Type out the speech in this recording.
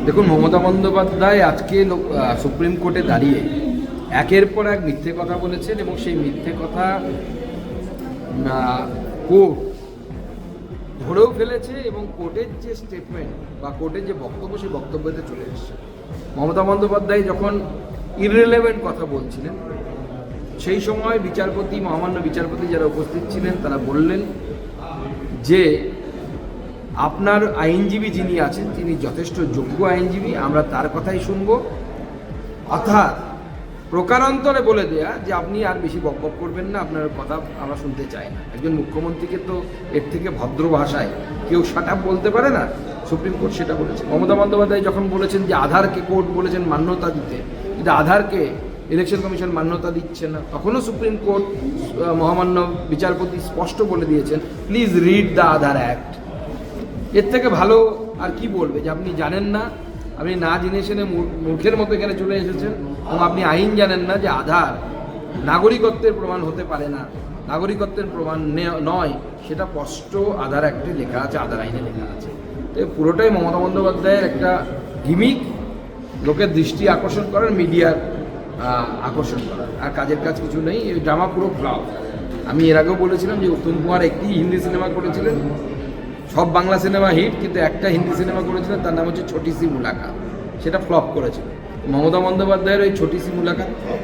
দেখুন, মমতা বন্দ্যোপাধ্যায় আজকে সুপ্রিম কোর্টে দাঁড়িয়ে একের পর এক মিথ্যে কথা বলেছেন এবং সেই মিথ্যে কথা কোর্ট ধরেও ফেলেছে এবং কোর্টের যে স্টেটমেন্ট বা কোর্টের যে বক্তব্য সেই বক্তব্যতে চলে এসেছে। মমতা বন্দ্যোপাধ্যায় যখন ইররিলেভেন্ট কথা বলছিলেন সেই সময় মহামান্য বিচারপতি যারা উপস্থিত ছিলেন তারা বললেন যে আপনার আইনজীবী যিনি আছেন তিনি যথেষ্ট যোগ্য আইনজীবী, আমরা তার কথাই শুনব। অর্থাৎ প্রকারান্তরে বলে দেয়া যে আপনি আর বেশি বকবক করবেন না, আপনার কথা আমরা শুনতে চাই না। একজন মুখ্যমন্ত্রীকে তো এর থেকে ভদ্র ভাষায় কেউ শাট আপ বলতে পারে না। সুপ্রিম কোর্ট সেটা বলেছে। মমতা বন্দ্যোপাধ্যায় যখন বলেছেন যে আধারকে কোর্ট বলেছেন মান্যতা দিতে, কিন্তু আধারকে ইলেকশন কমিশন মান্যতা দিচ্ছে না, তখনও সুপ্রিম কোর্ট মহামান্য বিচারপতি স্পষ্ট বলে দিয়েছেন please read the Aadhaar act. এর থেকে ভালো আর কি বলবে যে আপনি জানেন না, আপনি না জেনে শুনে মূর্খের মতো এখানে চলে এসেছেন এবং আপনি আইন জানেন না যে আধার নাগরিকত্বের প্রমাণ হতে পারে না, নাগরিকত্বের প্রমাণ নয়, সেটা স্পষ্ট আধার অ্যাক্টে লেখা আছে, আধার আইনে লেখা আছে। তো পুরোটাই মমতা বন্দ্যোপাধ্যায়ের একটা গিমিক, লোকের দৃষ্টি আকর্ষণ করার, মিডিয়ার আকর্ষণ করার, আর কাজের কাজ কিছু নেই। এই ড্রামা পুরো ফ্লপ। আমি এর আগেও বলেছিলাম যে উত্তম কুমার একটি হিন্দি সিনেমা করেছিলেন, সব বাংলা সিনেমা হিট, কিন্তু একটা হিন্দি সিনেমা করেছিলেন, তার নাম হচ্ছে ছোটি সি মুলাকাত, সেটা ফ্লপ করেছিল। মমতা বন্দ্যোপাধ্যায়ের ওই ছোটি সি মুলাকাত ফ্লপ।